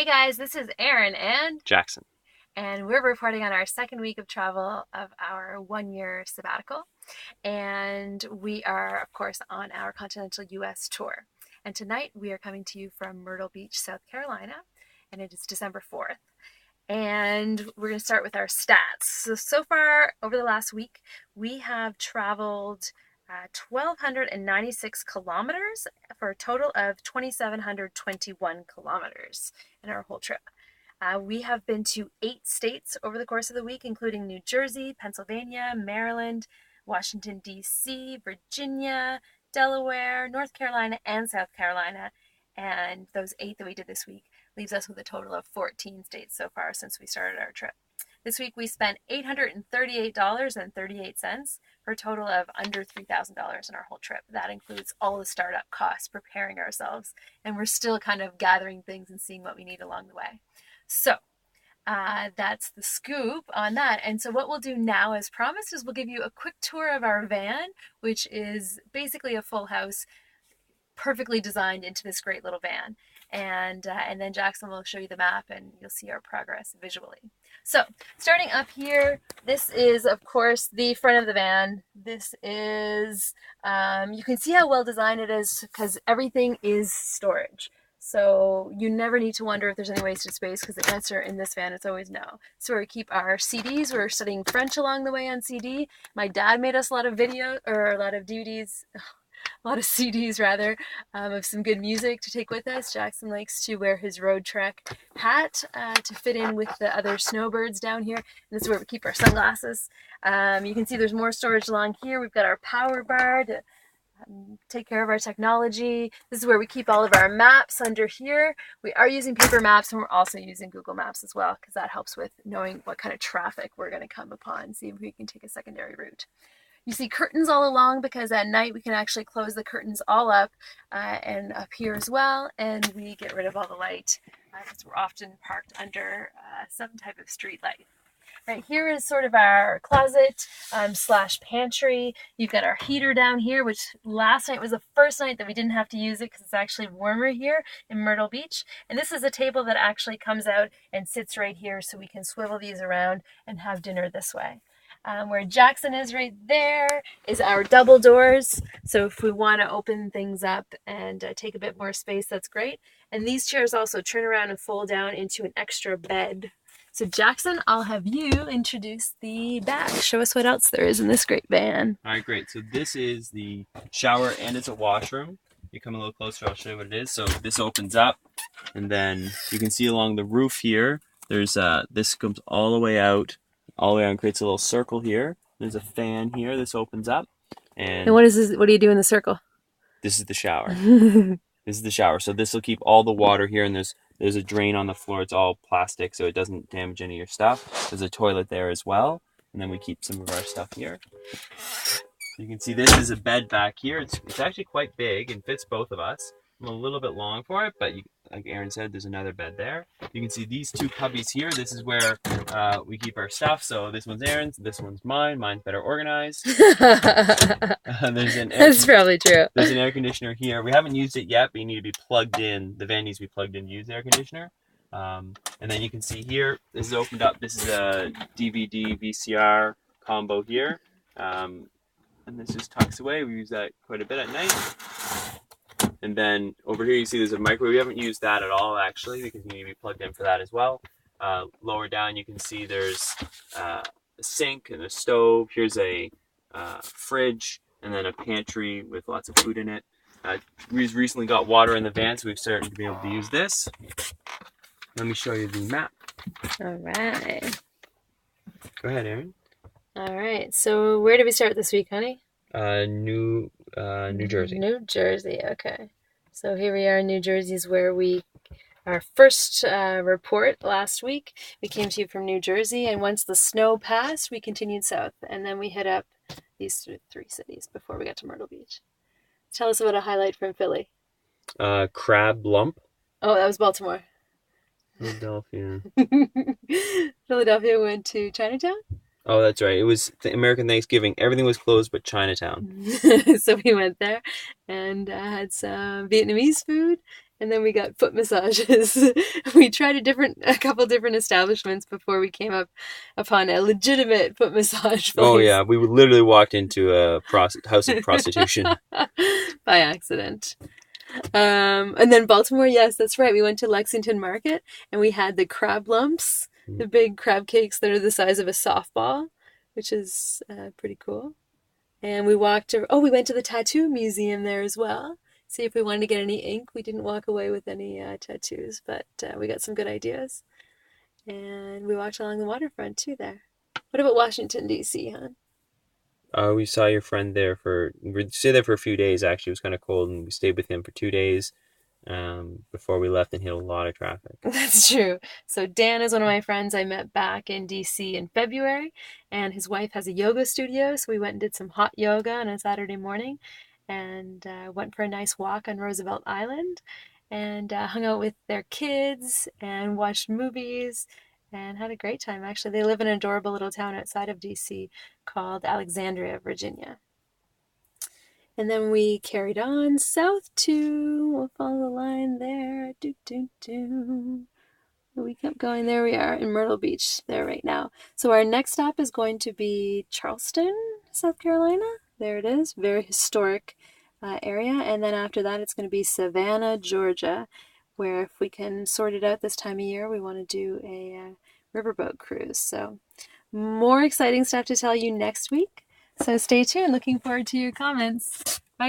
Hey guys, this is Erin and Jackson. we're reporting on our second week of travel of our 1 year sabbatical. And we are, of course, on our Continental US tour. And tonight we are coming to you from Myrtle Beach, South Carolina, and it is December 4th. And we're going to start with our stats. So far, over the last week, we have traveled 1,296 kilometers for a total of 2,721 kilometers in our whole trip. We have been to 8 states over the course of the week, including New Jersey, Pennsylvania, Maryland, Washington, D.C., Virginia, Delaware, North Carolina, and South Carolina. And those 8 that we did this week leaves us with a total of 14 states so far since we started our trip. This week we spent $838.38 for a total of under $3,000 in our whole trip. That includes all the startup costs, preparing ourselves, and we're still kind of gathering things and seeing what we need along the way. So that's the scoop on that. And so what we'll do now, as promised, is we'll give you a quick tour of our van, which is basically a full house, perfectly designed into this great little van. And then Jackson will show you the map and you'll see our progress visually. So starting up here, this is, of course, the front of the van. This is, you can see how well designed it is because everything is storage. So you never need to wonder if there's any wasted space because the answer in this van is always no. So we keep our CDs. We're studying French along the way on CD. My dad made us a lot of DVDs. A lot of CDs rather, of some good music to take with us. Jackson likes to wear his road trek hat to fit in with the other snowbirds down here. And this is where we keep our sunglasses. You can see there's more storage along here. We've got our power bar to take care of our technology. This is where we keep all of our maps under here. We are using paper maps and we're also using Google Maps as well because that helps with knowing what kind of traffic we're going to come upon, see if we can take a secondary route. You see curtains all along because at night we can actually close the curtains all up and up here as well, and we get rid of all the light because we're often parked under some type of street light. Right here is sort of our closet slash pantry. You've got our heater down here, which last night was the first night that we didn't have to use it because it's actually warmer here in Myrtle Beach. And this is a table that actually comes out and sits right here so we can swivel these around and have dinner this way. Where Jackson is right there is our double doors. So if we want to open things up and take a bit more space, that's great. And these chairs also turn around and fold down into an extra bed. So Jackson, I'll have you introduce the back. Show us what else there is in this great van. All right, great. So this is the shower and it's a washroom. You come a little closer, I'll show you what it is. So this opens up and then you can see along the roof here, there's this comes all the way out, all the way around, creates a little circle here. There's a fan here, this opens up. And what is this? What do you do in the circle? This is the shower. This is the shower. So this will keep all the water here, and there's a drain on the floor. It's all plastic, so it doesn't damage any of your stuff. There's a toilet there as well, and then we keep some of our stuff here. You can see this is a bed back here. It's actually quite big and fits both of us. I'm a little bit long for it, but like Erin said, there's another bed there. You can see these 2 cubbies here. This is where we keep our stuff. So this one's Erin's, this one's mine. Mine's better organized. That's probably true. There's an air conditioner here. We haven't used it yet, but you need to be plugged in. The van needs to be plugged in to use the air conditioner. And then you can see here, this is opened up. This is a DVD VCR combo here. And this just tucks away. We use that quite a bit at night. And then over here you see there's a microwave. We haven't used that at all actually because you need to be plugged in for that as well. Lower down you can see there's a sink and a stove. Here's a fridge and then a pantry with lots of food in it. We've recently got water in the van, so we've started to be able to use this. Let me show you the map. All right. Go ahead, Erin. All right. So where did we start this week, honey? New Jersey. New Jersey. Okay. So here we are in New Jersey is where our first report last week. We came to you from New Jersey, and once the snow passed, we continued south, and then we hit up these 3 cities before we got to Myrtle Beach. Tell us about a highlight from Philly. Crab Lump. Oh, that was Baltimore. Philadelphia. Philadelphia went to Chinatown? Oh, that's right. It was the American Thanksgiving. Everything was closed but Chinatown. So we went there and had some Vietnamese food and then we got foot massages. We tried a couple different establishments before we came up upon a legitimate foot massage Oh place. yeah, we literally walked into a house of prostitution. By accident. And then Baltimore, yes, that's right. We went to Lexington Market and we had the crab lumps, the big crab cakes that are the size of a softball, which is pretty cool. And we we went to the tattoo museum there as well. See if we wanted to get any ink. We didn't walk away with any tattoos, but we got some good ideas. And we walked along the waterfront too there. What about Washington, D.C., hon? We saw your friend there we stayed there for a few days. Actually, it was kind of cold, and we stayed with him for 2 days before we left, and hit a lot of traffic. That's true. So Dan is one of my friends I met back in DC in February, and his wife has a yoga studio. So we went and did some hot yoga on a Saturday morning, and went for a nice walk on Roosevelt Island, and hung out with their kids and watched movies and had a great time. Actually, they live in an adorable little town outside of DC called Alexandria, Virginia. And then we carried on south we'll follow the line there. Do, do, do. We kept going. There we are in Myrtle Beach there right now. So our next stop is going to be Charleston, South Carolina. There it is. Very historic area. And then after that, it's going to be Savannah, Georgia, where if we can sort it out this time of year, we want to do a riverboat cruise. So more exciting stuff to tell you next week. So stay tuned. Looking forward to your comments.